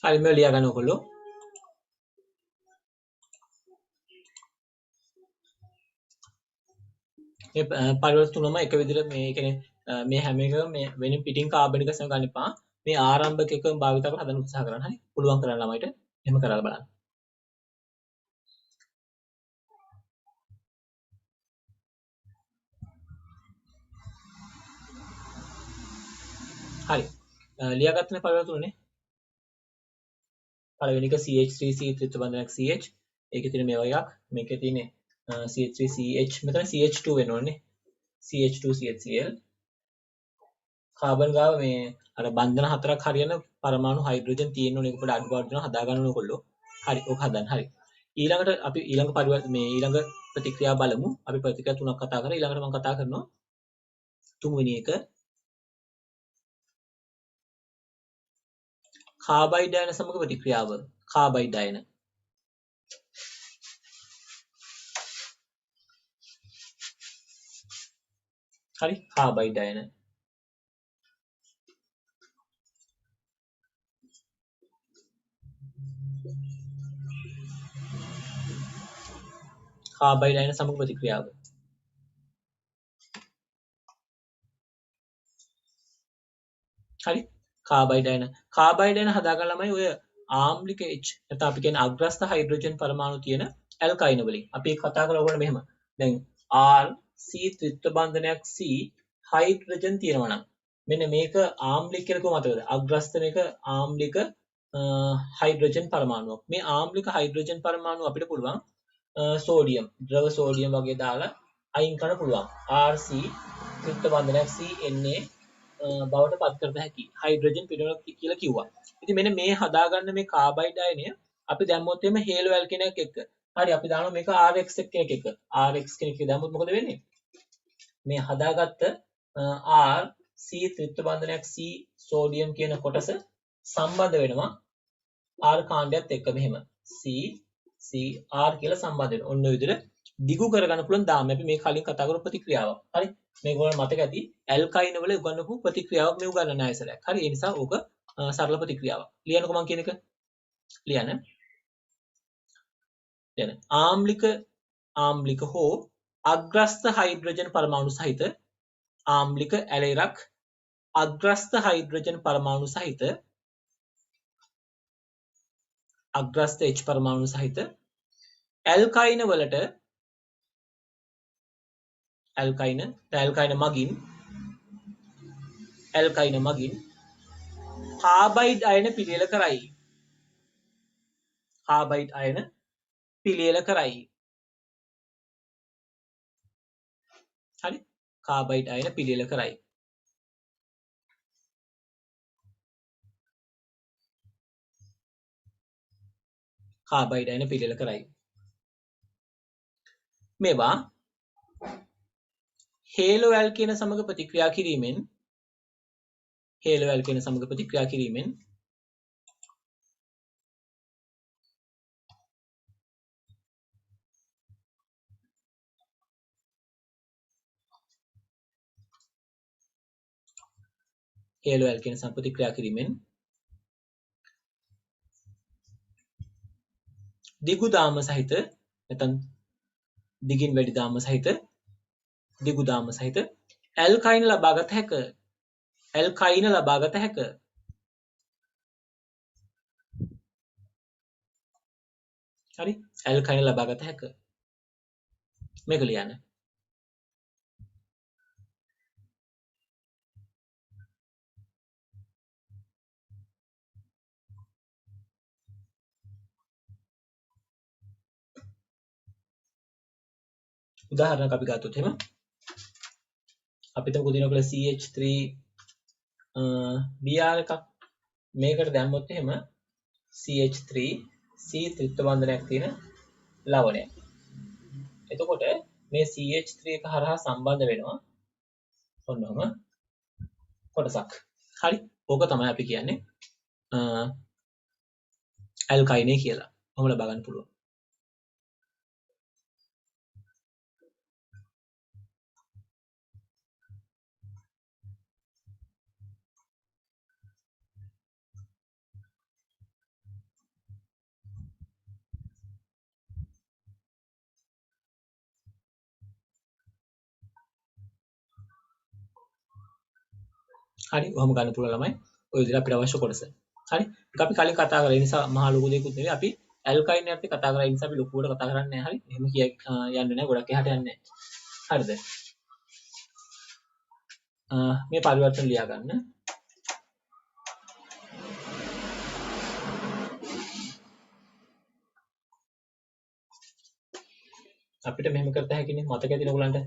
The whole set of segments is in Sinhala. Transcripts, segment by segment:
හරි මේ ලියා ගන්න ඔයගොල්ලෝ. මේ පරිවර්ත තුනම එක විදිහට මේ කියන්නේ මේ හැම එකම මේ වෙනින් පිටින් කාබන් එක ගන්න එපා. මේ ආරම්භක එකම භාවිත කරලා හදන්න උත්සාහ කරන්න. හරි. පුළුවන් කරන්න ළමයිට. එහෙම කරලා බලන්න. හරි. ලියාගත්තනේ පරිවර්ත තුනනේ. පළවෙනි එක CH3C ත්‍රිත්ව බන්ධනයක් CH. ඒකේ තියෙන මේ වගේක්. මේකේ තියෙන්නේ CH3CH මෙතන CH2 වෙන්න ඕනේ. CH2 CHCl. කාබන් ගාව මේ අර බන්ධන හතරක් හරියන පරමාණු හයිඩ්‍රජන් තියෙන්න ඕනේ. ඒක පොඩ්ඩක් අඩු පාඩු වෙනවා හදා ගන්න ඕනකොල්ලෝ. හරි. ඕක හදන්න. හරි. ඊළඟට අපි ඊළඟ පරිවර්ත මේ ඊළඟ ප්‍රතික්‍රියා බලමු. අපි ප්‍රතික්‍රියා තුනක් කතා කරා. ඊළඟට මම කතා කරනවා තුන්වෙනි එක කාබයිඩ් අයන සමග ප්‍රතික්‍රියාව. කාබයිඩ් අයන. හරි. කාබයිඩ් අයන. කාබයිඩ් අයන සමග ප්‍රතික්‍රියාව. හරි. කාබයිඩ් අයන හදාගන්න ළමයි ඔය ආම්ලික H නැත්නම් අපි කියන්නේ අග්‍රස්ත හයිඩ්‍රජන් පරමාණු තියෙන ඇල්කයින වලින්. අපි ඒක කතා කරලා ඔයගොල්ලෝ මෙහෙම. දැන් R C ත්‍රිත්ව බන්ධනයක් C හයිඩ්‍රජන් තියෙනවා නම් මෙන්න මේක ආම්ලික කියලා කොහොමද මතකද? අග්‍රස්ත මේක ආම්ලික හයිඩ්‍රජන් පරමාණුවක්. මේ ආම්ලික හයිඩ්‍රජන් පරමාණු අපිට පුළුවන් සෝඩියම් ද්‍රව සෝඩියම් වගේ දාලා අයින් කරන්න පුළුවන්. RC ත්‍රිත්ව බන්ධනයක් CNA බවට පත් කරත හැකි හයිඩ්‍රජන් පිළිවෙලක් කියලා කිව්වා. ඉතින් මෙන්න මේ හදාගන්න මේ කාබයිඩ් අයනය අපි දැම්මොත් එimhe හේලෝ ඇල්කේනයක් එක්ක. හරි අපි දානවා මේක RX කෙනෙක් එක්ක. RX කෙනෙක් දැම්මොත් මොකද වෙන්නේ? මේ හදාගත්ත R C ත්‍රිත්ව බන්ධනයක් C සෝඩියම් කියන කොටස සම්බන්ධ වෙනවා R කාණ්ඩයත් එක්ක මෙහෙම. C C R කියලා සම්බන්ධ වෙනවා. ඔන්න ඔය විදිහට දිගු කරගන්න පුළුවන් දාන්න. අපි මේ කලින් කතා කරපු ප්‍රතික්‍රියාවක්. හරි. මේක ඔයාලට මතක ඇති ඇල්කයින වල උගන්වපු ප්‍රතික්‍රියාවක් මේ උගන්වන ණය සැරයක්. හරි. ඒ නිසා ඕක සරල ප්‍රතික්‍රියාවක්. ලියන්නකෝ මම කියන එක. ලියන්න. ලියන්න. ආම්ලික හෝ අග්‍රස්ත හයිඩ්‍රජන් පරමාණු සහිත ආම්ලික ඇලෙරක් අග්‍රස්ත හයිඩ්‍රජන් පරමාණු සහිත අග්‍රස්ත H පරමාණු සහිත ඇල්කයින වලට ඇල්කයින මගින් කාබයිඩ් අයන පිළියෙල කරයි. කාබයිඩ් අයන පිළියෙල කරයි. හරි. කාබයිඩ් අයන පිළියෙල කරයි. කාබයිඩ් අයන පිළියෙල කරයි. මේවා හේලෝ ඇල්කේන සමග ප්‍රතික්‍රියා කිරීමෙන් දිගු දාම සහිත නැත්නම් දිගින් වැඩි දාම සහිත දිගු දාම සහිත ඇල්කයින ලබාගත හැක. හරි. ඇල්කයින ලබාගත හැක. මේක ලියන්න. උදාහරණයක් අපි ගත්තොත් එහෙම අපි හිතමුකෝ දිනවල CH3 Br එකක් මේකට දැම්මොත් එහෙම CH3 C ත්‍රිත්ව බන්ධනයක් තියෙන ලවණයක්. එතකොට මේ CH3 එක හරහා සම්බන්ධ වෙනවා ඔන්නම කොටසක්. හරි. ඕක තමයි අපි කියන්නේ ඇල්කයිනේ කියලා. ඔහොම ලබා ගන්න පුළුවන්. හරි ඔහොම ගන්න පුළුවන් ළමයි ඔය විදිහට අපිට අවශ්‍ය කොටස. හරි ඒක අපි කලින් කතා කරා. ඒ නිසා මහා ලොකු දෙයක්වත් නෙවෙයි. අපි ඇල්කයින් එකත් කතා කරා. ඒ නිසා අපි ලොකුවට කතා කරන්නේ නැහැ. හරි එහෙම යන්නේ නැහැ. ගොඩක් එහාට යන්නේ නැහැ. හරිද? මේ පරිවර්තන ලියා ගන්න. අපිට මෙහෙම කරත හැකිනේ මතක ඇතිනේ ඔයගලන්ට.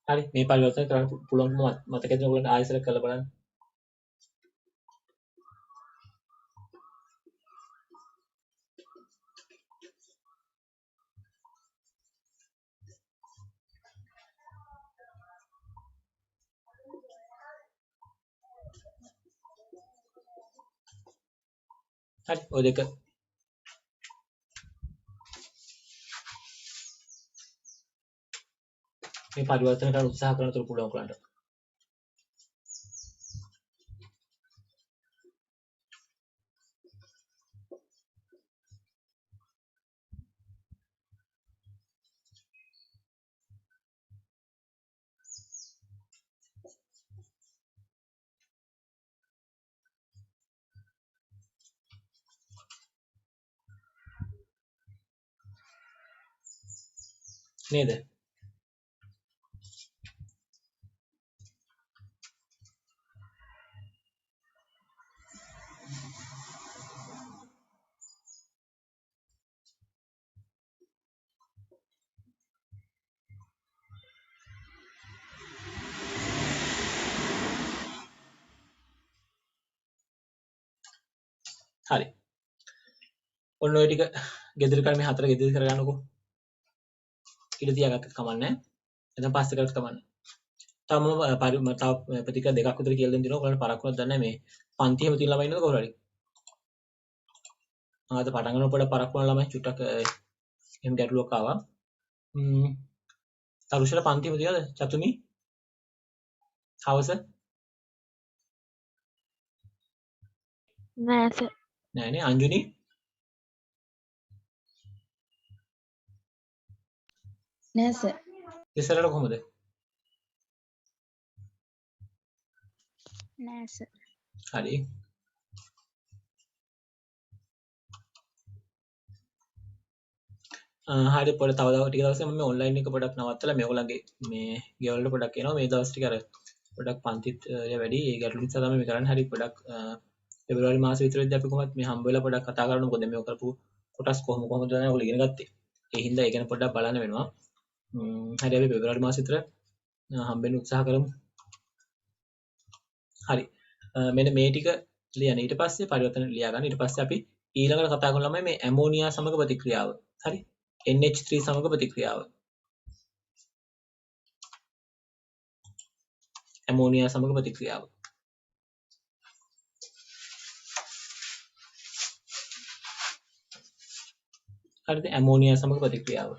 හරි මේ පරිවර්තන කරන්න පුළුවන් මතක ඇතිනේ ඔයගලන්ට ආයෙසර කරලා බලන්න. හරි ඔය දෙක මේ පරිවර්තන කරන්න උත්සාහ කරනතර පුළුවන් ඔයගලන්ට. නේද? හරි. ඔන්න ඔය ටික ගෙදර කරලා මේ හතර ගෙදර කරගන්නකෝ. ඉඩ තියාගත්තත් කමන්නේ. එතන පස්සේ කරත් කමන්නේ. තව ප්‍රතික්‍රියා දෙකක් විතර කියලා දෙන්න දෙනවා. ඔයාලට පරක්කුවක් දන්නේ මේ පන්ති එහෙම තියෙන ළමයි ඉන්නවද කොහොමද හරි? ආද පටන් ගන්නකොට පරක්කු වුණ ළමයි චුට්ටක් එහෙම ගැටලුවක් ආවා. තරුෂල පන්ති එහෙම තියනද? චතුමි? හවස? නෑ සර්. නෑනේ අංජුනි? නෑ සර්. ඉස්සරහට කොහමද? නෑ සර්. හරි. හරි පොඩ තව ටික දවසක් මම ඔන්ලයින් එක පොඩක් නවත්තලා මේගොල්ලන්ගේ මේ ගෙවල් වල පොඩක් එනවා මේ දවස් ටික අර පොඩක් පන්තිත් වැඩි ඒ ගැටලු නිසා තමයි මේ කරන්නේ. හරි පොඩක් පෙබරවාරි මාසෙ විතරදී අපි කොහොමත් මේ හම්බ වෙලා පොඩක් කතා කරන්න. මොකද මේක කරපු කොටස් කොහොමද දැන් ඔයගොල්ලෝ ඉගෙන ගත්තේ. ඒ හින්දා ඒ ගැන පොඩ්ඩක් බලන්න වෙනවා. හරි අපි පෙබරවාරි මාසෙ විතර හම්බෙන්න උත්සාහ කරමු. හරි. මෙන්න මේ ටික ලියන්න. ඊට පස්සේ පරිවර්තන ලියා ගන්න. ඊට පස්සේ අපි ඊළඟට කතා කරන ළමයි මේ ඇමෝනියා සමග ප්‍රතික්‍රියාව. හරි. NH3 සමග ප්‍රතික්‍රියාව. ඇමෝනියා සමග ප්‍රතික්‍රියාව. හරිද? ඇමෝනියා සමග ප්‍රතික්‍රියාව.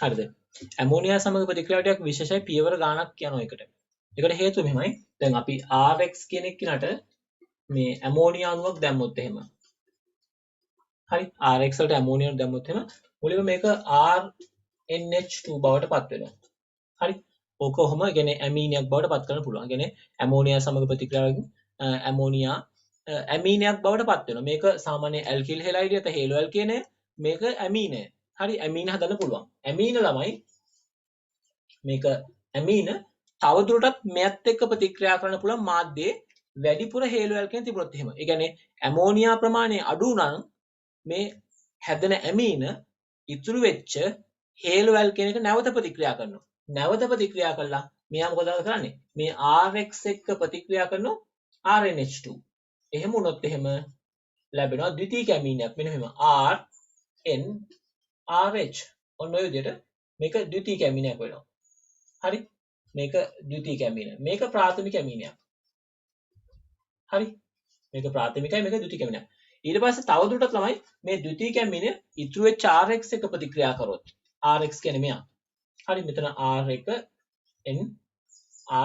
හරිද? ඇමෝනියා සමග ප්‍රතික්‍රියාවට විශේෂයි පියවර ගානක් යනවා එකට. ඒකට හේතුව මෙහෙමයි. දැන් අපි RX කියන එක්කිනට මේ ඇමෝනියා අණුවක් දැම්මොත් එහෙම. හරි RX වලට ඇමෝනියා දැම්මොත් එහෙම මුලින්ම මේක RNH2 බවට පත් වෙනවා. හරි. ඕක කොහොම කියන්නේ ඇමීනියක් බවට පත් කරන්න පුළුවන්. කියන්නේ ඇමෝනියා සමග ප්‍රතික්‍රියාවකින් ඇමෝනියා ඇමීනයක් බවට පත් වෙනවා. මේක සාමාන්‍ය ඇල්කිල් හෙලයිඩ් එක හේලෝ ඇල්කේනය. මේක ඇමීනය. හරි ඇමීන හදන්න පුළුවන්. ඇමීන ළමයි මේක ඇමීන තවදුරටත් මෙයත් එක්ක ප්‍රතික්‍රියා කරන්න පුළුවන් මාධ්‍යයේ වැඩිපුර හේලෝ ඇල්කේන තිබුණොත් එහෙම. ඒ කියන්නේ ඇමෝනියා ප්‍රමාණය අඩු නම් මේ හැදෙන ඇමීන ඉතුරු වෙච්ච හේලෝ ඇල්කේන එක නැවත ප්‍රතික්‍රියා කරනවා. නැවත ප්‍රතික්‍රියා කළා මෙයා මොකද කරන්නේ? මේ RX එක්ක ප්‍රතික්‍රියා කරනවා RNH2. එහෙම වුණොත් එහෙම ලැබෙනවා ද්විතීයික ඇමීනයක්. මෙන්න මෙහෙම RNRH. ඔන්න ඔය විදිහට මේක ද්විතීයික ඇමීනයක් වෙනවා. හරි? මේක ද්විතීයික ඇමීන. මේක ප්‍රාථමික ඇමීනයක්. හරි? මේක ප්‍රාථමිකයි මේක ද්විතීයික ඇමීනයක්. ඊට පස්සේ තවදුරටත් ළමයි මේ ද්විතීයික ඇමීන ඉතුරු වෙච්ච RX එක ප්‍රතික්‍රියා කරොත් RX කියන්නේ මෙයා. හරි මෙතන R1 N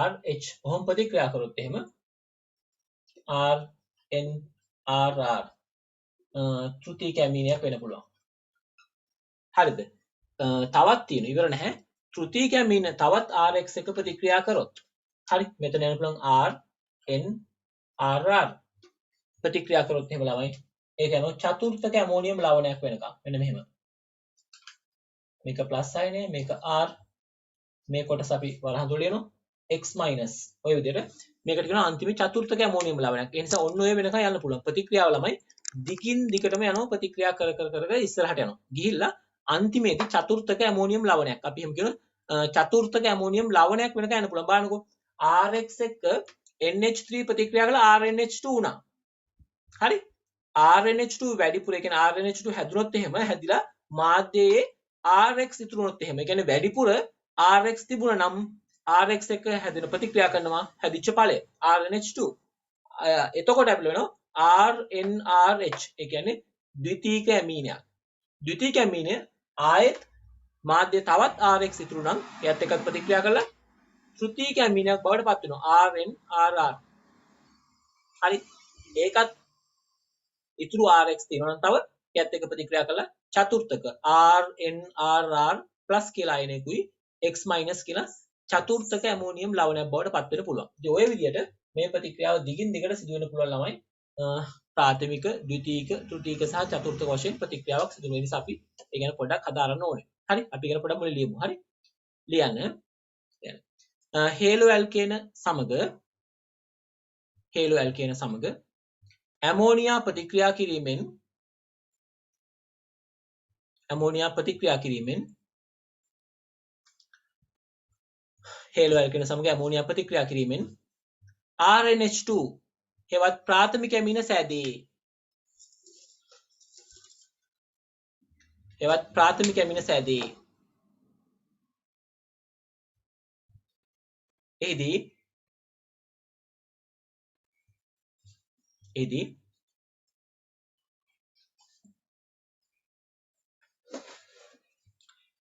RH ඔහොම ප්‍රතික්‍රියා කරොත් එහෙම RNRR තෘතීයික ඇමීනයක් වෙන්න පුළුවන්. හරිද? තවත් තියෙනවා ඉවර නැහැ. ත්‍ෘතීක ඇමීන තවත් RX එක ප්‍රතික්‍රියා කරොත්. හරි මෙතන යන පුළුවන් R N R R ප්‍රතික්‍රියා කරොත් එහෙම ළමයි. ඒක යනවා චතුර්ථක ඇමෝනියම් ලවණයක් වෙනකම්. මෙන්න මෙහෙම. මේක ප්ලස් සයිනය මේක R මේ කොටස අපි වරහන් ලියනවා x ඔය විදිහට මේකට කියනවා අන්තිම චතුර්ථක ඇමෝනියම් ලවණයක්. ඒ නිසා ඔන්න ඔය වෙනකන් යන්න පුළුවන්. ප්‍රතික්‍රියාව ළමයි දිගින් දිගටම යනවා ප්‍රතික්‍රියා කර ඉස්සරහට යනවා. ගිහිල්ලා අන්තිමේදී චතුර්ථක ඇමෝනියම් ලවණයක්. අපි එහෙම කියනවා චතුර්ථක ඇමෝනියම් ලවණයක් වෙනකන් යන්න පුළුවන්. බලන්නකෝ RX එක්ක NH3 ප්‍රතික්‍රියා කළා RNH2 වුණා. හරි? RNH2 වැඩිපුර ඒ කියන්නේ RNH2 හැදුනොත් එහෙම හැදිලා මාධ්‍යයේ RX ඉතුරු වුණොත් එහෙම. ඒ කියන්නේ වැඩිපුර RX තිබුණා නම් RX එක හැදෙන ප්‍රතික්‍රියා කරනවා හැදිච්ච ඵලය RNH2. එතකොට අපිට වෙනවා RNRH. ඒ කියන්නේ ද්විතීයික ඇමීනයක්. ද්විතීයික ඇමීනය ආයෙත් මාධ්‍ය තවත් RX ඉතුරු නම් එයත් එක්ක ප්‍රතික්‍රියා කරලා තෘතීයික ඇමීනයක් බවට පත් වෙනවා RNRR. හරි. ඒකත් ඉතුරු RX තියෙනවා නම් තව එයත් එක්ක ප්‍රතික්‍රියා කරලා චතුර්ථක RNRR+ කියලා අයනෙකුයි X- කියලා චතුර්ථක ඇමෝනියම් ලවණයක් බවට පත් වෙන්න පුළුවන්. ඉතින් ඔය විදිහට මේ ප්‍රතික්‍රියාව දිගින් දිගට සිදු වෙන්න පුළුවන් ළමයි ප්‍රාථමික, ද්විතීයික, තෘතීයික සහ චතුර්ථක වශයෙන් ප්‍රතික්‍රියාවක් සිදු වෙන නිසා අපි ඒ ගැන පොඩ්ඩක් හදාරන්න ඕනේ. හරි? අපි ගැන පොඩ්ඩක් මුලින් ලියමු. හරි? ලියන්න. හේලෝ ඇල්කේන සමග ඇමෝනියා ප්‍රතික්‍රියා කිරීමෙන් හේලෝ ඇල්කේන සමග ඇමෝනියා ප්‍රතික්‍රියා කිරීමෙන් RNH2 හෙවත් ප්‍රාථමික ඇමීන සෑදේ. එහිදී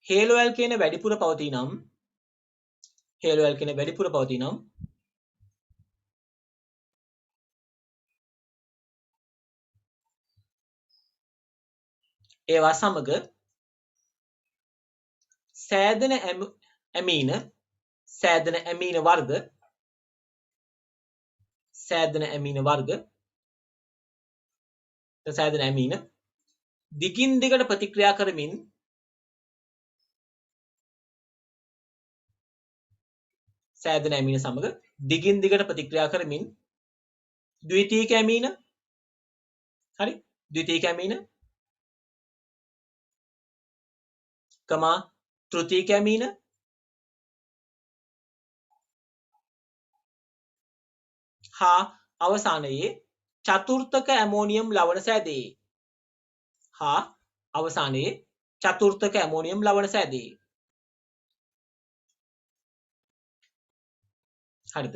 හේලෝ ඇල්කේන වැඩිපුර පවතී නම් ඒවා සමග සෑදෙන ඇමීන දිගින් දිගට ප්‍රතික්‍රියා කරමින් ද්විතීයික ඇමීන තෘතීයික ඇමීන හා අවසානයේ චතුර්ථක ඇමෝනියම් ලවණ සෑදේ. හරිද?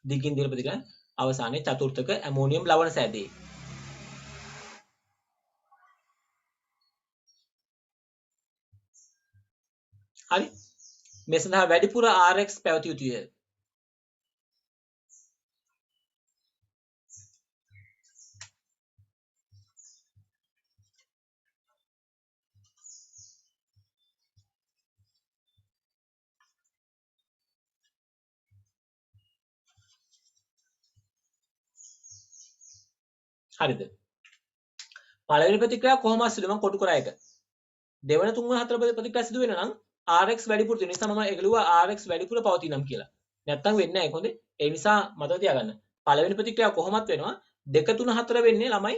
දිගින් දිගට ප්‍රතික්‍රියා අවසානයේ චතුර්ථක ඇමෝනියම් ලවණ සෑදේ. හරි? මේ සඳහා වැඩිපුර RX පැවතිය යුතුය. හරිද? පළවෙනි ප්‍රතික්‍රියාව කොහොමද සිදු මම කොටු කරා එක. දෙවන තුන්වන හතර ප්‍රතික්‍රියා සිදු වෙන නම් RX වැඩිපුර තියෙන නිසා මම ඒක ලිව්වා RX වැඩිපුර පවතිනම් කියලා. නැත්තම් වෙන්නේ නැහැ ඒක හොඳේ. ඒ නිසා මතක තියාගන්න. පළවෙනි ප්‍රතික්‍රියාව කොහොමත් වෙනවා 2 3 4 වෙන්නේ ළමයි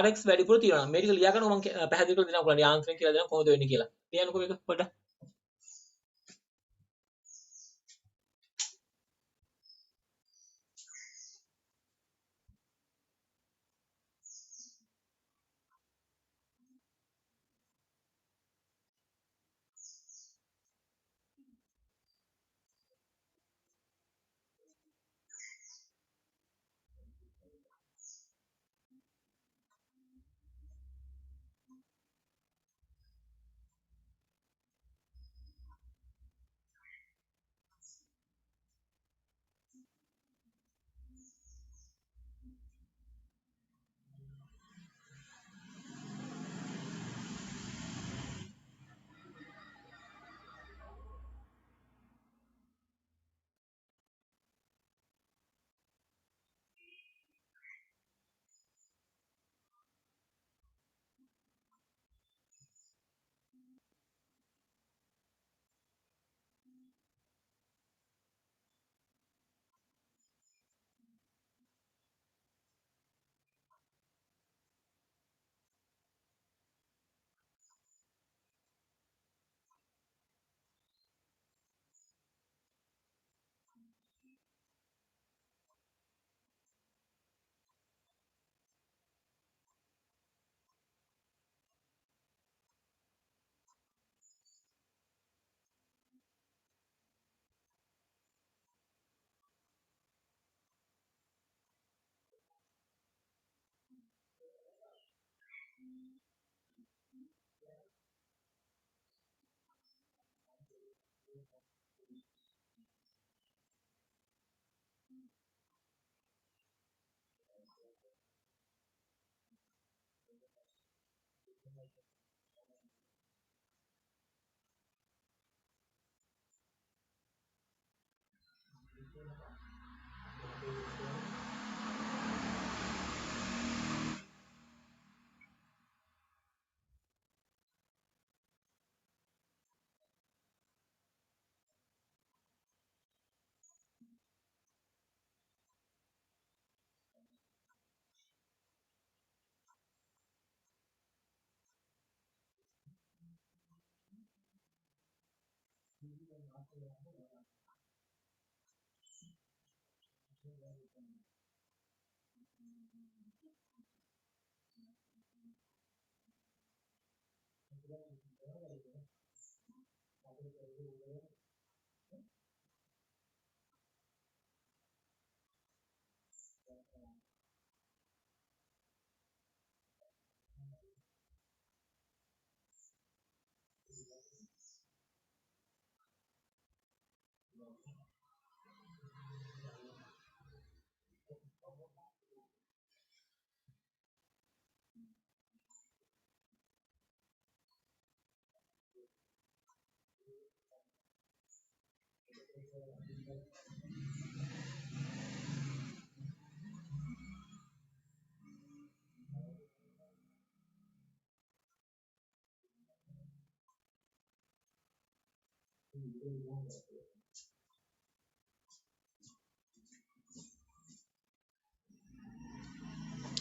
RX වැඩිපුර තියෙනවා. මේ ටික ලියා ගන්න මම පැහැදිලි කරලා දෙනවා ඔයගොල්ලන්ට යාන්ත්‍රණය කියලා දෙනවා කොහොමද වෙන්නේ කියලා. ලියන්නකෝ මේක පොඩ්ඩක්.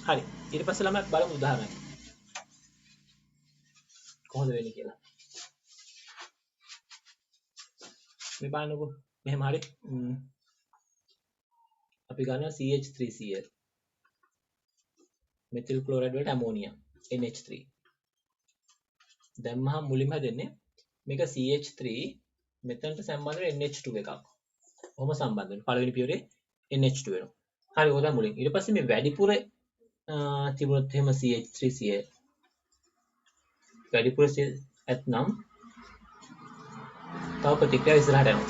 හරි. ඊට පස්සේ ළමයි බලමු උදාහරණයක් කොහොමද වෙන්නේ කියලා. මේ බලන්නකෝ. මෙහෙම හරි. අපි ගන්නවා CH3Cl. මෙතිල් ක්ලෝරයිඩ් වලට ඇමෝනියා NH3. දැම්මහම මුලින්ම හැදෙන්නේ මේක CH3 මෙතනට සම්බන්ධ වෙන NH2 එකක්. ඔහොම සම්බන්ධ වෙනවා. පළවෙනි පියවරේ NH2 වෙනවා. හරි ඕක තමයි මුලින්. ඊට පස්සේ මේ වැඩිපුර තිබුණොත් එහෙම CH3Cl වැඩිපුර ඇත්නම් තව ප්‍රතික්‍රියාව ඉස්සරහට යනවා.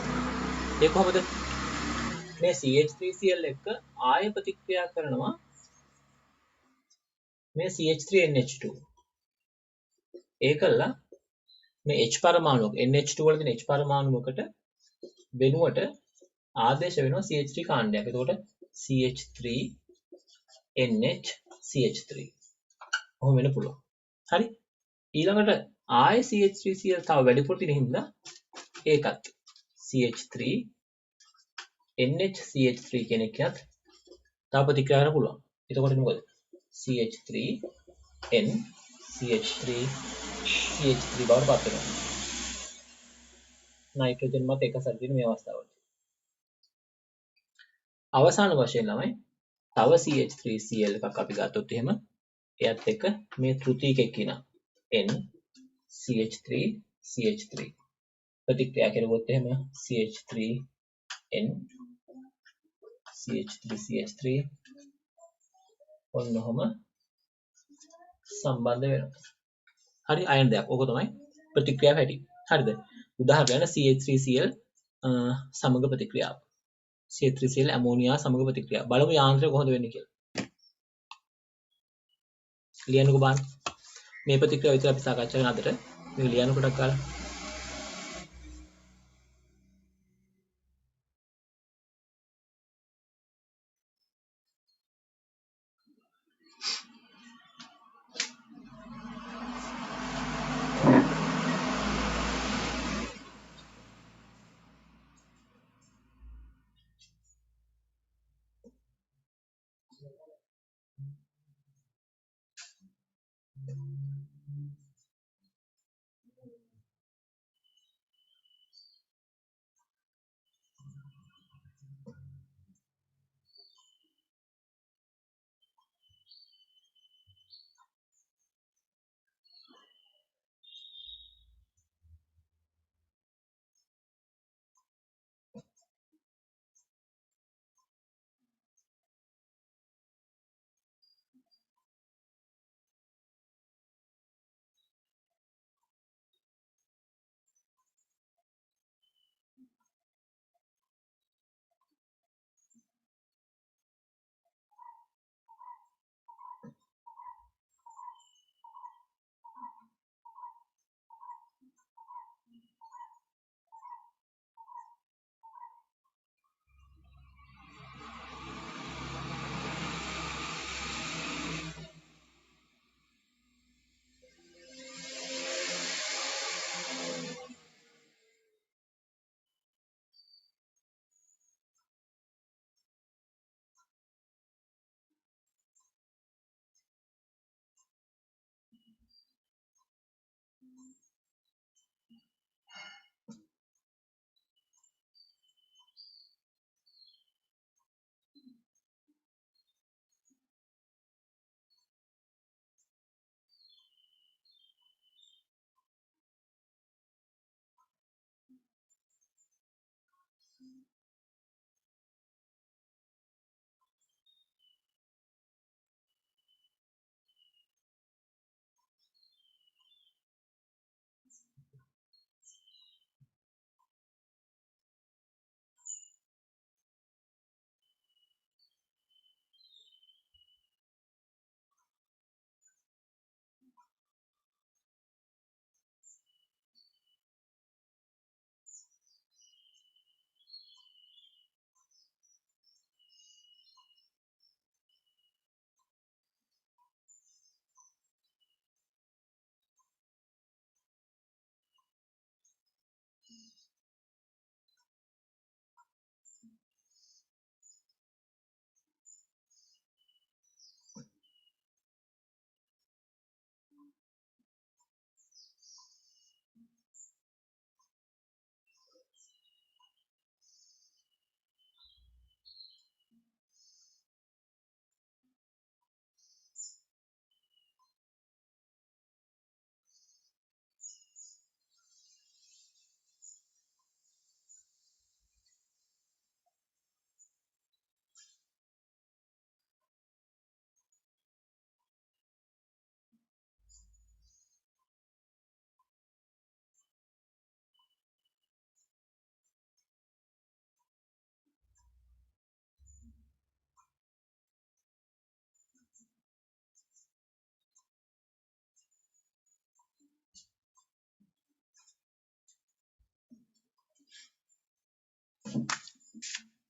ඒ කොහොමද? මේ CH3Cl එක්ක ආය ප්‍රතික්‍රියා කරනවා මේ CH3NH2. ඒකල්ලා මේ H පරමාණුවක NH2 වල තියෙන H පරමාණුවකට වෙනුවට ආදේශ වෙනවා CH3 කාණ්ඩයක්. එතකොට CH3NH ඔහොම වෙන්න පුළුවන්. හරි? ඊළඟට ආය CH3Cl තව වැඩිපුර තියෙන හින්දා ඒකත් CH3NH කියන එකත් තව ප්‍රතික්‍රියා කරන්න පුළුවන්. එතකොට මොකද? CH3N CH3 බවට පත් වෙනවා. නයිට්‍රජන් මත එක සැරේ තියෙන මේ අවස්ථාවල. අවසාන වශයෙන් ළමයි තව CH3Cl එකක් අපි ගත්තොත් එහෙම එයත් එක්ක මේ තෘතීකෙක කියන N CH3 ප්‍රතික්‍රියා කරුවොත් එහෙම CH3N CH3 ඔන්නෝම සම්බන්ධ වෙනවා. හරි අයන දෙයක්. ඕක තමයි ප්‍රතික්‍රියාව හැටි. හරිද? උදාහරණයක් CH3Cl සමග ප්‍රතික්‍රියාව. CH3Cl ඇමෝනියා සමග ප්‍රතික්‍රියාව. බලමු යාන්ත්‍රය කොහොමද වෙන්නේ කියලා. ලියන්නකෝ බලන්න. මේ ප්‍රතික්‍රියාව විතර අපි සාකච්ඡා කරන අතර මේ ලියන්න කොටක් ගාලා.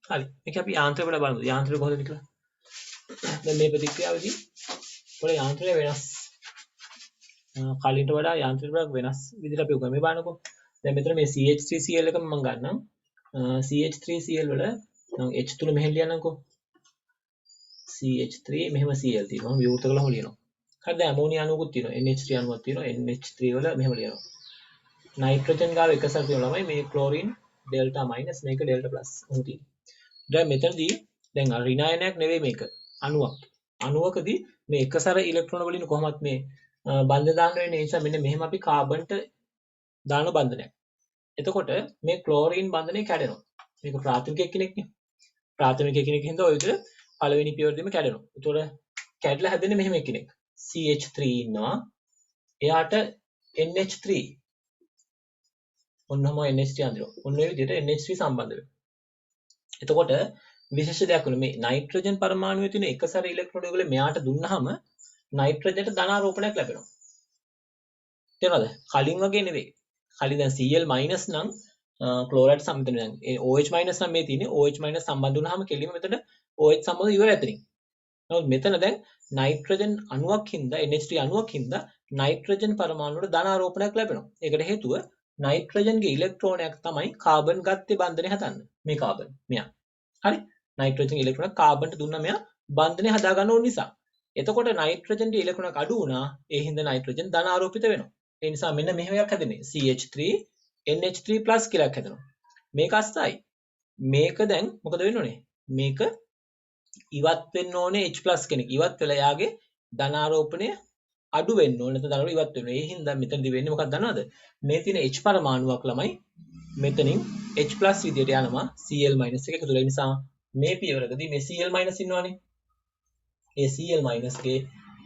හරි. මේක අපි යාන්ත්‍රය වල බලමු. යාන්ත්‍රය කොහොමද කියලා. දැන් මේ ප්‍රතික්‍රියාවේදී පොළ යාන්ත්‍රය වෙනස්. කලින්ට වඩා යාන්ත්‍රය වල වෙනස් විදිහට අපි උගම මේ බලනකො. දැන් මෙතන මේ CH3Cl එක මම ගන්නම්. CH3Cl වල H3 මෙහෙම ලියන්නම්කෝ. CH3 මෙහෙම Cl තියෙනවා. විවෘත කළාම ලියනවා. හරි දැන් ඇමෝනියා අණුවකුත් තියෙනවා. NH3 අණුවක් තියෙනවා. NH3 වල මෙහෙම ලියනවා. නයිට්‍රජන් ගාව එක සැර තියෙනවා ළමයි. මේ ක්ලෝරින් ඩෙල්ටා මයිනස් මේක ඩෙල්ටා ප්ලස් උන් තියෙනවා. දැන් මෙතනදී දැන් ඍණායනයක් නෙවෙයි මේක. අණුවක්. අණුවකදී මේ එක සැර ඉලෙක්ට්‍රෝන වලින් කොහොමත් මේ බන්ධන දාන්න වෙන්නේ. ඒ නිසා මෙන්න මෙහෙම අපි කාබන්ට දාන බන්ධනයක්. එතකොට මේ ක්ලෝරින් බන්ධනය කැඩෙනවා. මේක ප්‍රාථමික එක්කෙනෙක්නේ. ප්‍රාථමික එක්කෙනෙක් හින්දා ඔය විදිහට පළවෙනි පියවරෙදිම කැඩෙනවා. එතකොට කැඩලා හැදෙන්නේ මෙහෙම එක්කෙනෙක්. CH3 ඉන්නවා. එයාට NH3 ඔන්නම NH3 අඳිනවා. ඔන්න ඔය විදිහට NH3 සම්බන්ධ වෙනවා. එතකොට විශේෂ දෙයක් වුණා මේ නයිට්‍රජන් පරමාණුවේ තියෙන එක සැර ඉලෙක්ට්‍රෝන වල මෙයාට දුන්නාම නයිට්‍රජන්ට ධනාරෝපණයක් ලැබෙනවා. තේරෙනවද? කලින් වගේ නෙවෙයි. කලින් දැන් Cl- නම් ක්ලෝරයිඩ් සම්බන්ධ දැන් OH- නම් මේ තියෙන්නේ OH- සම්බන්ධ වුණාම කෙලින්ම මෙතන OH සම්බන්ධ ඉවර ඇතනින්. නමුත් මෙතන දැන් නයිට්‍රජන් අණුවක් හින්දා NH3 අණුවක් හින්දා නයිට්‍රජන් පරමාණු වල ධනාරෝපණයක් ලැබෙනවා. ඒකට හේතුව නයිට්‍රජන්ගේ ඉලෙක්ට්‍රෝනයක් තමයි කාබන් ගත්තේ බන්ධනය හදන්න. මේ කාබන් මෙයා. හරි? නයිට්‍රජන් ඉලෙක්ට්‍රෝනයක් කාබන්ට දුන්නා මෙයා බන්ධනය හදා ගන්න ඕන නිසා. එතකොට නයිට්‍රජන්ගේ ඉලෙක්ට්‍රෝනයක් අඩු වුණා. ඒ හින්දා නයිට්‍රජන් ධනාරෝපිත වෙනවා. ඒ නිසා මෙන්න මෙහෙම එකක් හැදෙන්නේ. CH3 NH3+ කියලා එකක් හැදෙනවා. මේක අස්සයි. මේක දැන් මොකද වෙන්න ඕනේ? මේක ඉවත් වෙන්න ඕනේ H+ කෙනෙක්. ඉවත් වෙලා යාගේ ධනාරෝපණය අඩු වෙන්න ඕනේ. නැත්නම් ධනාරෝපණය ඉවත් වෙනවා. ඒ හින්දා මෙතනදි වෙන්නේ මොකක්ද දන්නවද? මේ තියෙන H පරමාණුවක් ළමයි මෙතනින් H+ විදියට යනවා Cl- එක එකතු වෙලා. නිසා මේ පියවරකදී මේ Cl- ඉන්නවනේ. ඒ Cl- ගේ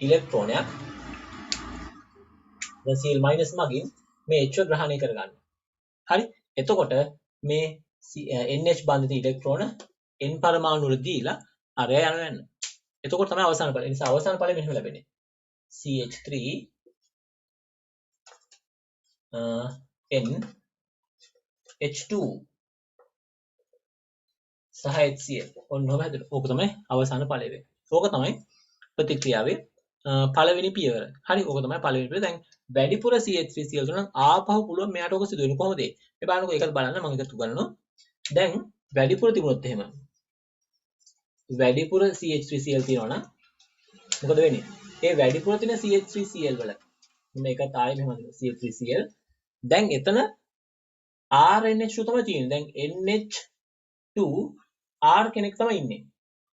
ඉලෙක්ට්‍රෝනයක් දැන් Cl- මගින් මේ H ග්‍රහණය කරගන්නවා. හරි? එතකොට මේ NH බන්ධිත ඉලෙක්ට්‍රෝන N පරමාණු වල දීලා අරය යන්න. එතකොට තමයි අවසාන ඵලය. ඒ නිසා අවසාන ඵලය මෙහෙම ලැබෙන්නේ. CH3 N H2 සහ HCl. ඔන්නෝම හැදෙනවා. ඕක තමයි අවසාන ඵලය වෙන්නේ. ඕක තමයි ප්‍රතික්‍රියාවේ පළවෙනි පියවර. හරි ඕක තමයි පළවෙනි පියවර. දැන් වැඩිපුර CH3Cl තුන ආපහු පුළුවන් මෙයාට ඕක සිදු වෙන්නේ කොහොමද? මේ බලන්නකෝ ඒකත් බලන්න මම එකතු කරනවා. දැන් වැඩිපුර තිබුණොත් එහෙම වැඩිපුර CH3Cl තියෙනවා නම් මොකද වෙන්නේ? ඒ වැඩිපුර තියෙන CH3Cl වල මේකත් ආයෙ මෙහෙම CH3Cl දැන් එතන RNH2 තමයි තියෙන්නේ. දැන් NH2 R කෙනෙක් තමයි ඉන්නේ.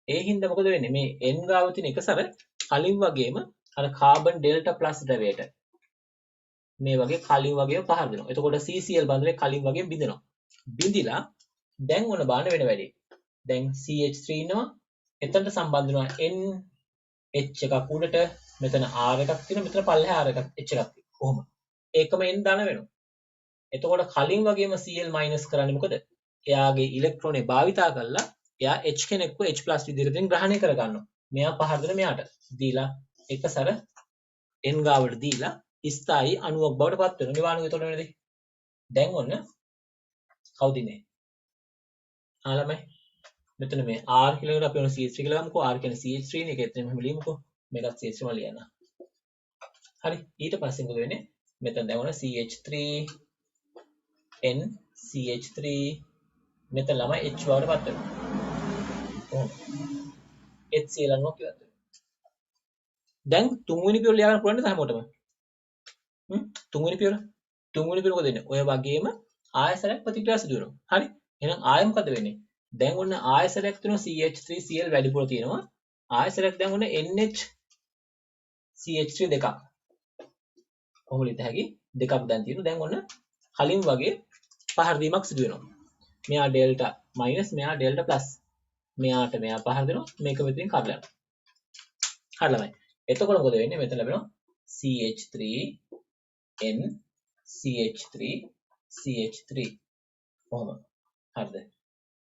ඒ හින්දා මොකද වෙන්නේ? මේ N ගාව තියෙන එකසර කලින් වගේම අර කාබන් ඩෙල්ටා ප්ලස් ද්‍රවයට මේ වගේ කලින් වගේම පහර දෙනවා. එතකොට CCl බන්ධනය කලින් වගේම බිඳෙනවා. බිඳිලා දැන් ඔන්න බාන වෙන වැඩි. දැන් CH3 ඉන්නවා. එතනට සම්බන්ධ වෙනවා NH එකක් උඩට මෙතන R එකක් තියෙනවා. මෙතන පල්ලෙහා R එකක් H එකක් තියෙනවා. කොහොම? ඒකම N ධන වෙනවා. එතකොට කලින් වගේම Cl- කරන්නේ මොකද? එයාගේ ඉලෙක්ට්‍රෝනේ භාවිතා කරලා එයා H කෙනෙක්ව H+ විදිහට ග්‍රහණය කර ගන්නවා. මෙයා පහර දෙන මෙයාට දීලා එකසර N ගාවට දීලා ස්ථායි අණුවක් බවට පත් වෙනවා. නිවාණු එතකොට වෙනදී. දැන් ඔන්න කවුද ඉන්නේ? ළමයි. මෙතන මේ R කියලා එකට අපි ඔන්න CH3 කියලා ගමුකෝ. R කියන්නේ CH3 නේ. ඒක එතන මෙහෙම ලියමුකෝ. මේකත් CH3 ම ලියන්න. හරි. ඊට පස්සේ මොකද වෙන්නේ? මෙතන දැන් ඔන්න CH3 N CH3 මෙතන ළමයි H බවට පත් වෙනවා. කොහොමද? HCl අණුවක් ඉවත් වෙනවා. දැන් තුන්වෙනි පියවර ලියා ගන්න පුළුවන් නේද හැමෝටම? තුන්වෙනි පියවර මොකද වෙන්නේ? ඔය වගේම ආයසරයක් ප්‍රතික්‍රියා සිදු වෙනවා. හරි? එහෙනම් ආයෙ මොකද වෙන්නේ? දැන් ඔන්න ආයසරයක් තියෙනවා CH3Cl වැඩිපුර තියෙනවා. ආයසරයක් දැන් ඔන්න NH CH3 දෙකක්. කොහොමද හිතහැකි? දෙකක් දැන් තියෙනවා. දැන් ඔන්න කලින් වගේ පහර දීමක් සිදු වෙනවා. මෙයා ඩෙල්ටා මයිනස් මෙයා ඩෙල්ටා ප්ලස්. මෙයාට මෙයා පහර දෙනවා. මේක මෙතනින් කඩලා යනවා. හරි ළමයි. එතකොට මොකද වෙන්නේ? මෙතන ලැබෙනවා CH3 N CH3 CH3 කොහොම හරිද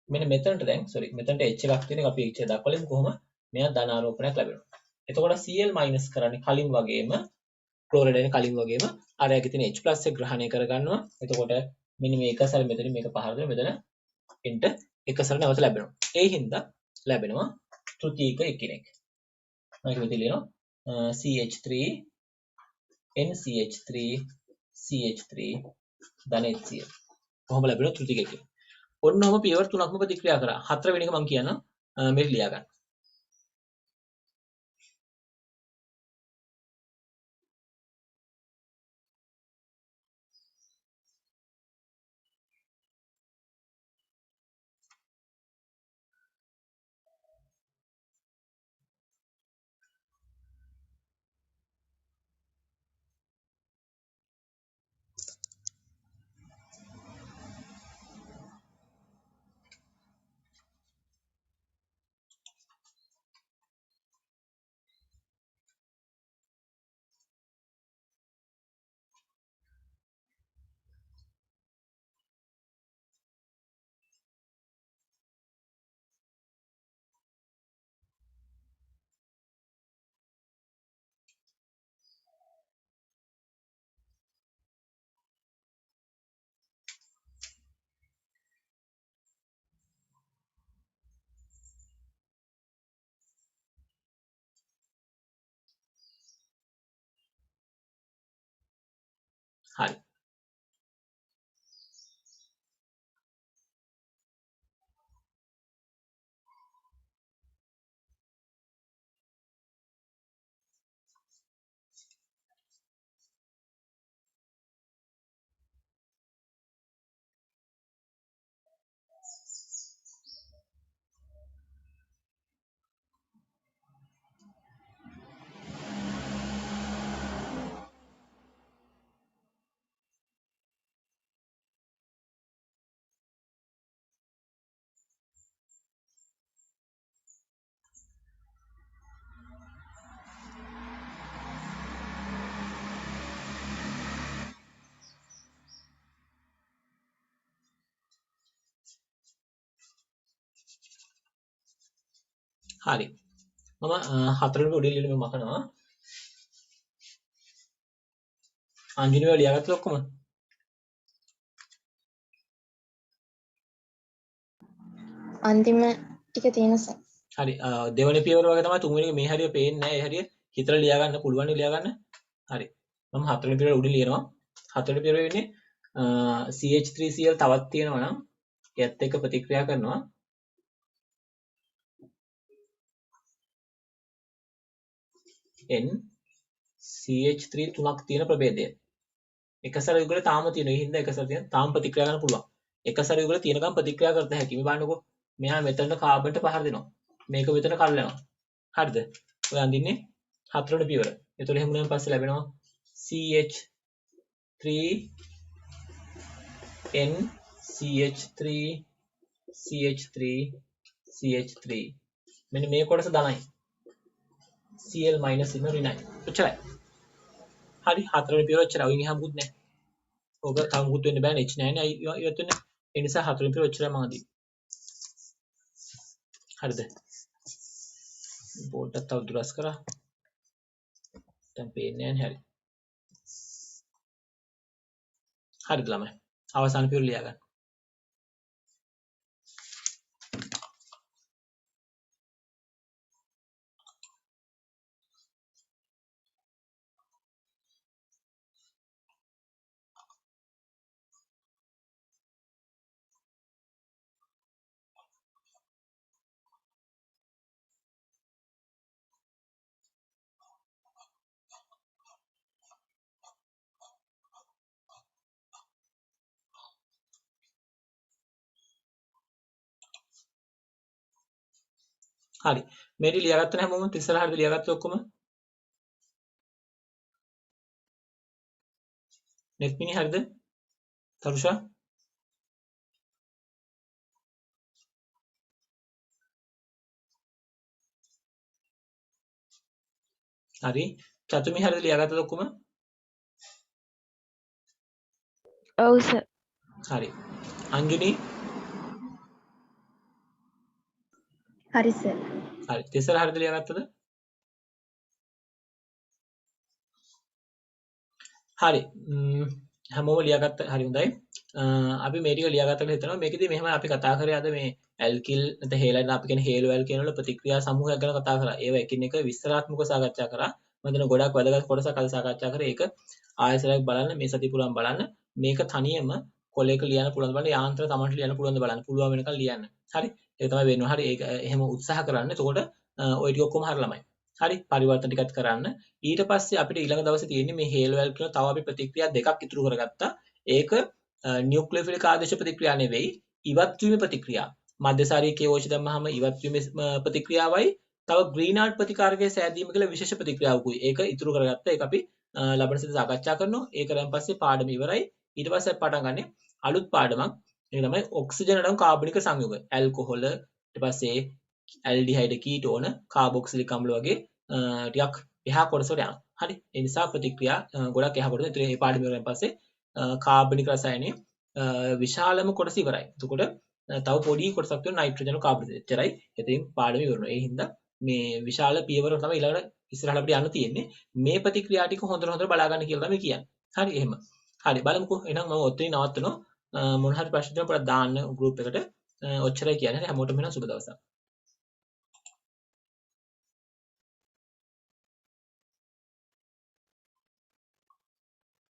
මෙන්න මෙතනට දැන් මෙතනට H එකක් තියෙන එක අපි H එක දක්වලමු කොහොම මෙයා ධන ආරෝපණයක් ලැබෙනවා එතකොට Cl- කරන්නේ කලින් වගේම ක්ලෝරයිඩ් එන කලින් වගේම අරයගේ තියෙන H+ එක ග්‍රහණය කර ගන්නවා එතකොට මෙන්න මේ එකසර මෙතන මේක පහර දෙන මෙතන එන්ට එක සැර නැවත ලැබෙනවා. ඒ හින්දා ලැබෙනවා තෘතීයක එකිනෙක. මම මේක මෙතන ලියනවා CH3 NCH3 CH3 ධන HCl. කොහොම ලැබෙනවා තෘතීයක එකිනෙක. ඔන්නෝම පියවර තුනක්ම ප්‍රතික්‍රියා කරා. හතරවෙනි එක මම කියනවා මේක ලියා ගන්න. හරි. හරි. මම හතරවෙනි උඩින් ලියන මේ මකනවා. අංජනේය ලියාගත්තද ඔක්කොම? අන්තිම ටික තියෙන සර්. හරි. දෙවෙනි පියවර වගේ තමයි තුන්වෙනි එක මේ හරිය පේන්නේ නැහැ. ඒ හරිය හිතලා ලියා ගන්න පුළුවන් ලියා ගන්න. හරි. මම හතරවෙනි පියවර උඩින් ලියනවා. හතරවෙනි පියවර වෙන්නේ CH3Cl තවත් තියෙනවා නම් ඒත් එක්ක ප්‍රතික්‍රියා කරනවා. N CH3 තුනක් තියෙන ප්‍රභේදය. එක සැර යුගල තාම තියෙනවා. ඒ හින්දා එක සැර තියෙන තාම ප්‍රතික්‍රියා කරන්න පුළුවන්. එක සැර යුගල තියෙනකම් ප්‍රතික්‍රියා කරත හැකි. මේ බලන්නකෝ. මෙහා මෙතන කාබන්ට පහර දෙනවා. මේක මෙතන කල්ලනවා. හරිද? ඔය අඳින්නේ හතරවෙනි පියවර. ඒතකොට එහෙම වුණාන් පස්සේ ලැබෙනවා CH3 N CH3 CH3 CH3 මෙන්න මේ කොටස ධනයි. Cl minus ඉන්න ඍණයි. ඔච්චරයි. හරි හතරවෙනි පියවර ඔච්චරයි. ඔයින් එහා මුකුත් නැහැ. ඔබ තව මුකුත් වෙන්න බෑනේ. H නැහැ නේ. ඉවත් වෙන්න. ඒ නිසා හතරවෙනි පියවර ඔච්චරයි මම අදින්නේ. හරිද? පොඩ්ඩක් තව දුරස් කරා. දැන් පේන්නේ නැහැ. හරි. හරිද ළමයි? අවසාන පියවර ලියා ගන්න. හරි. මේක ලියාගත්ත නැහැ මොකද? ඉස්සරහට ලියාගත්ත ඔක්කොම. නෙත්මිනි හරිද? තරුෂා හරි. චතුමි හරිද ලියාගත්තද ඔක්කොම? ඔව් සර්. හරි. අංජනි හරි සර්. හරි. තිසර හරිද ලියාගත්තද? හරි. හැමෝම ලියාගත්ත හරි හොඳයි. අපි මේ ටික ලියාගත්ත කියලා හිතනවා. මේකෙදි මෙහෙම අපි කතා කරේ අද මේ ඇල්කිල් නැත්නම් හේලයින් අපි කියන හේලෝඇල් කියන වල ප්‍රතික්‍රියා සමූහයක් ගැන කතා කරා. ඒවා එකින් එක විස්තරාත්මකව සාකච්ඡා කරා. මම හිතනවා ගොඩක් වැදගත් කොටසක් අද සාකච්ඡා කරේ. ඒක ආයෙසරයක් බලන්න මේ සතිය පුරාම බලන්න. මේක තනියම කොලයක ලියන්න පුළුවන් බලන්න යාන්ත්‍ර තමන්ට ලියන්න පුළුවන්ද බලන්න. පුළුවන් වෙනකන් ලියන්න. හරි. ඒක තමයි වෙන්නේ. හරි. ඒක එහෙම උත්සාහ කරන්න. එතකොට ඔය ටික ඔක්කොම හරි ළමයි. හරි. පරිවර්තන ටිකත් කරන්න. ඊට පස්සේ අපිට ඊළඟ දවසේ තියෙන්නේ මේ හේලෝඇල් කියන තව අපි ප්‍රතික්‍රියා දෙකක් ඉතුරු කරගත්තා. ඒක නියුක්ලියෝෆිලික් ආදේශ ප්‍රතික්‍රියා නෙවෙයි ඉවත් වීමේ ප්‍රතික්‍රියා. මධ්‍යසාරී කේෝෂ දැම්මහම ඉවත් වීමේ ප්‍රතික්‍රියාවයි තව ග්‍රීනාඩ් ප්‍රතිකාරකයේ සෑදීම කියලා විශේෂ ප්‍රතික්‍රියාවකුයි. ඒක ඉතුරු කරගත්තා. ඒක අපි ලබන සතියේ සාකච්ඡා කරනවා. ඒක කරන් පස්සේ පාඩම ඉවරයි. ඊට පස්සේ පටන් ගන්න අලුත් පාඩමක්. ඒක තමයි ඔක්සිජන් අඩංගු කාබනික සංයෝග. ඇල්කොහොල ඊට පස්සේ ඇල්ඩිහයිඩ් කීටෝන කාබොක්සිලික් අම්ල වගේ ටිකක් එහා කොටසට යනවා. හරි. ඒ නිසා ප්‍රතික්‍රියා ගොඩක් එහා කොටස. ඉතින් මේ පාඩම ඉවරෙන් පස්සේ කාබනික රසායනයේ විශාලම කොටස ඉවරයි. එතකොට තව පොඩි කොටසක් තියෙන නයිට්‍රජන් කාබන් එච්චරයි. ඉතින් පාඩම ඉවරනවා. ඒ හින්දා මේ විශාල පියවර තමයි ඊළඟට ඉස්සරහට අපිට යන්න තියෙන්නේ. මේ ප්‍රතික්‍රියා ටික හොඳට බලලා ගන්න කියලා තමයි කියන්නේ. හරි එහෙම. හරි බලමුකෝ. එහෙනම් මම ඔතනින් නවත්තනවා. මොන හරි ප්‍රශ්න තියෙනවා පොඩ්ඩක් දාන්න ගෲප් එකට. ඔච්චරයි කියන්නේ. හැමෝටම වෙන සුබ දවසක්.